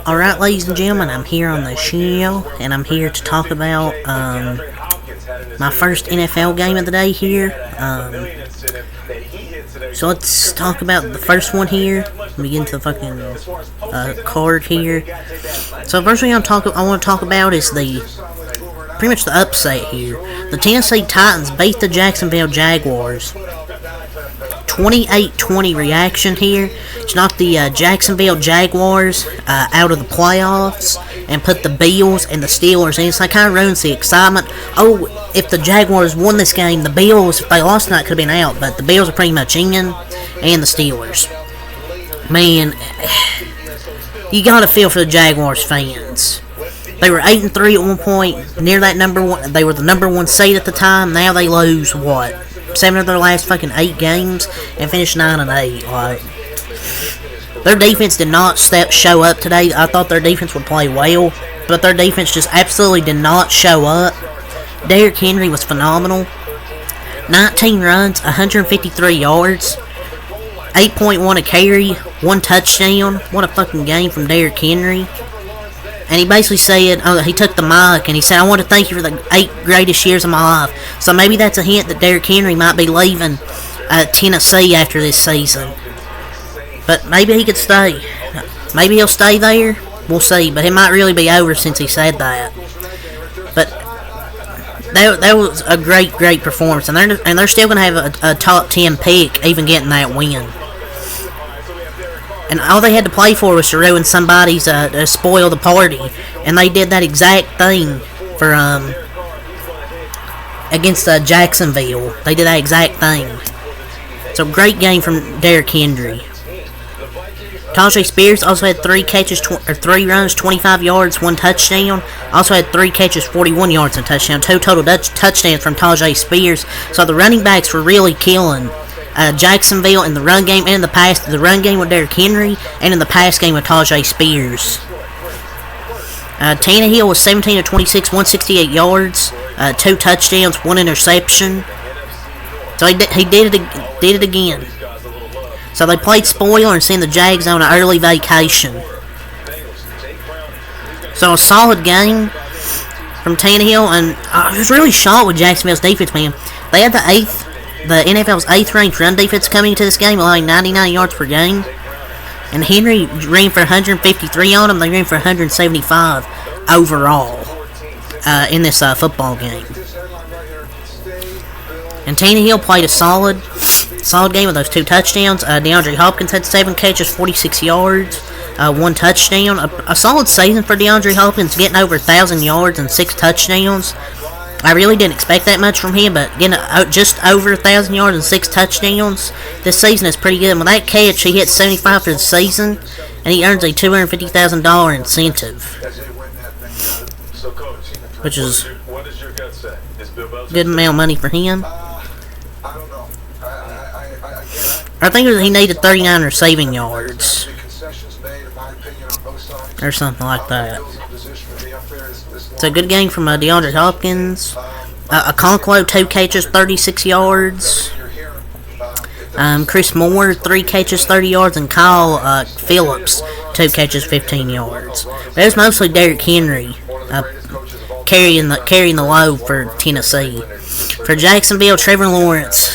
Alright, ladies and gentlemen, I'm here on the show, and I'm here to talk about my first NFL game of the day here. So let's talk about the first one here. Let me get into the fucking card here. So the first thing I want to talk about is pretty much the upset here. The Tennessee Titans beat the Jacksonville Jaguars. 28-20 reaction here. It's knocked the Jacksonville Jaguars out of the playoffs and put the Bills and the Steelers in. So it kind of ruins the excitement. Oh, if the Jaguars won this game, the Bills, if they lost tonight, could have been out. But the Bills are pretty much in, and the Steelers. Man, you gotta feel for the Jaguars fans. They were 8-3 at one point, near that number one. They were the number one seed at the time. Now they lose what? 7 of their last fucking 8 games and finished 9-8. Like, their defense did not show up today. I thought their defense would play well, but their defense just absolutely did not show up. Derrick Henry was phenomenal. 19 runs, 153 yards, 8.1 a carry, 1 touchdown. What a fucking game from Derrick Henry. And he basically said, he took the mic and he said, I want to thank you for the 8 greatest years of my life. So maybe that's a hint that Derrick Henry might be leaving Tennessee after this season. But maybe he could stay. Maybe he'll stay there. We'll see. But it might really be over since he said that. But that was a great performance. And they're still going to have a top 10 pick, even getting that win. And all they had to play for was to ruin somebody's, to spoil the party. And they did that exact thing for, against Jacksonville. They did that exact thing. So, great game from Derrick Henry. Tajay Spears also had 3 catches, 3 runs, 25 yards, 1 touchdown. Also had 3 catches, 41 yards, and a touchdown. 2 total touchdowns from Tajay Spears. So, the running backs were really killing Jacksonville in the run game and in the pass. The run game with Derrick Henry and in the pass game with Tajay Spears. Tannehill was 17 of 26, 168 yards, 2 touchdowns, 1 interception. So he did it again. So they played spoiler and sent the Jags on an early vacation. So a solid game from Tannehill, and I was really shocked with Jacksonville's defense, man. They had the NFL's 8th ranked run defense coming into this game, allowing 99 yards per game. And Henry ran for 153 on them. They ran for 175 overall in this football game. And Tannehill played a solid game with those 2 touchdowns. DeAndre Hopkins had 7 catches, 46 yards, 1 touchdown. A solid season for DeAndre Hopkins, getting over 1,000 yards and 6 touchdowns. I really didn't expect that much from him, but getting just over 1,000 yards and 6 touchdowns this season is pretty good. And with that catch, he hit 75 for the season, and he earns a $250,000 incentive, which is a good amount of money for him. I think he needed 39 receiving yards, or something like that. It's a good game from DeAndre Hopkins. Okonkwo, 2 catches, 36 yards. Chris Moore, 3 catches, 30 yards. And Kyle Phillips, 2 catches, 15 yards. But it was mostly Derrick Henry carrying the load for Tennessee. For Jacksonville, Trevor Lawrence.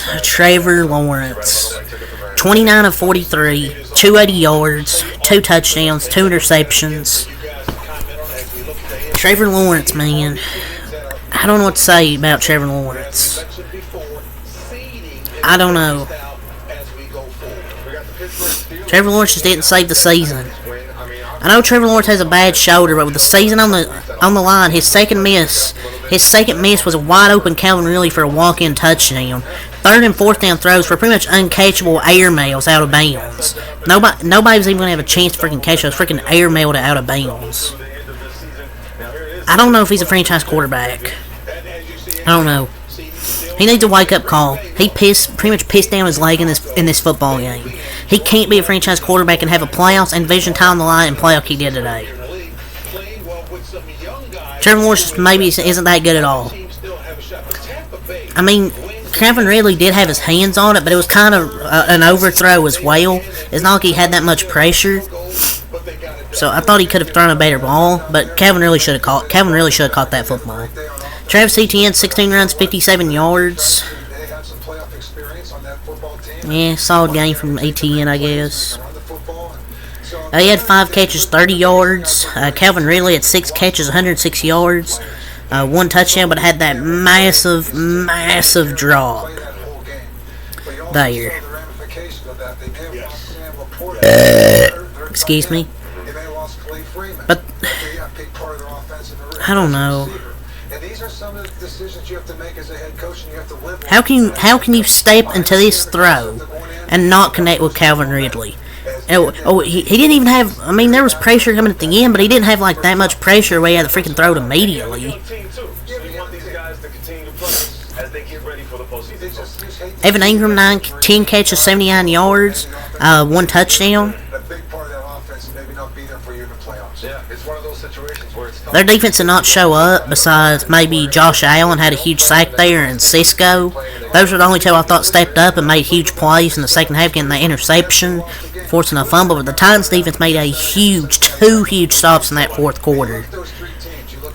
29 of 43, 280 yards, 2 touchdowns, 2 interceptions. Trevor Lawrence, man. I don't know what to say about Trevor Lawrence. I don't know. Trevor Lawrence just didn't save the season. I know Trevor Lawrence has a bad shoulder, but with the season on the line, his second miss was a wide open Calvin Ridley for a walk-in touchdown. 3rd and 4th down throws were pretty much uncatchable air mails out of bounds. Nobody was even going to have a chance to freaking catch those freaking air mailed out of bounds. I don't know if he's a franchise quarterback. I don't know. He needs a wake-up call. He pretty much pissed down his leg in this football game. He can't be a franchise quarterback and have a playoffs and division title on the line and play like he did today. Trevor Lawrence maybe isn't that good at all. I mean, Calvin Ridley did have his hands on it, but it was kind of an overthrow as well. It's not like he had that much pressure. So I thought he could have thrown a better ball, but Calvin really should have caught that football. Travis Etienne, 16 runs, 57 yards. Yeah, solid game from Etienne, I guess. He had 5 catches, 30 yards. Calvin Ridley had 6 catches, 106 yards. 1 touchdown, but had that massive drop there. Excuse me. But I don't know. How can you step into this throw and not connect with Calvin Ridley? He didn't even have. I mean, there was pressure coming at the end, but he didn't have like that much pressure where he had to freaking throw it immediately. Evan Ingram, 10 catches, 79 yards, 1 touchdown. Their defense did not show up, besides maybe Josh Allen had a huge sack there, and Cisco. Those were the only 2 I thought stepped up and made huge plays in the second half, getting the interception, forcing a fumble. But the Titans defense made 2 huge stops in that fourth quarter,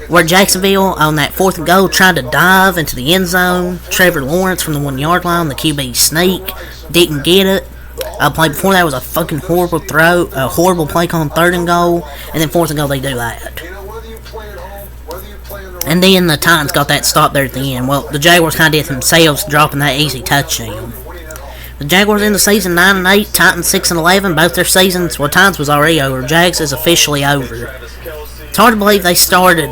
where Jacksonville, on that 4th and goal, tried to dive into the end zone. Trevor Lawrence from the 1-yard line, the QB sneak, didn't get it. Play before that was a fucking horrible throw, a horrible play call on 3rd and goal, and then 4th and goal they do that. And then the Titans got that stop there at the end. Well, the Jaguars kind of did themselves, dropping that easy touchdown. The Jaguars in the season 9-8, Titans 6-11. Both their seasons, well, Titans was already over. Jags is officially over. It's hard to believe they started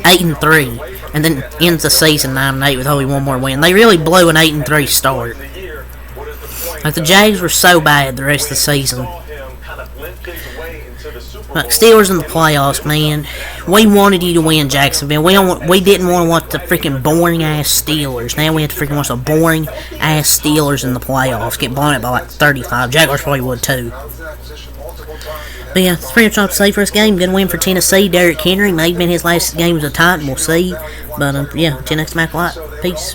8-3, and then ends the season 9-8 with only 1 more win. They really blew an 8-3 start. Like, the Jags were so bad the rest of the season. But Steelers in the playoffs, man. We wanted you to win, Jacksonville. We didn't want to watch the freaking boring ass Steelers. Now we have to freaking watch the boring ass Steelers in the playoffs get blown out by like 35. Jaguars probably would too. But yeah, it's pretty much all to say for this game. Gonna win for Tennessee. Derrick Henry may have been his last game as a Titan. We'll see. But yeah, till next match, peace.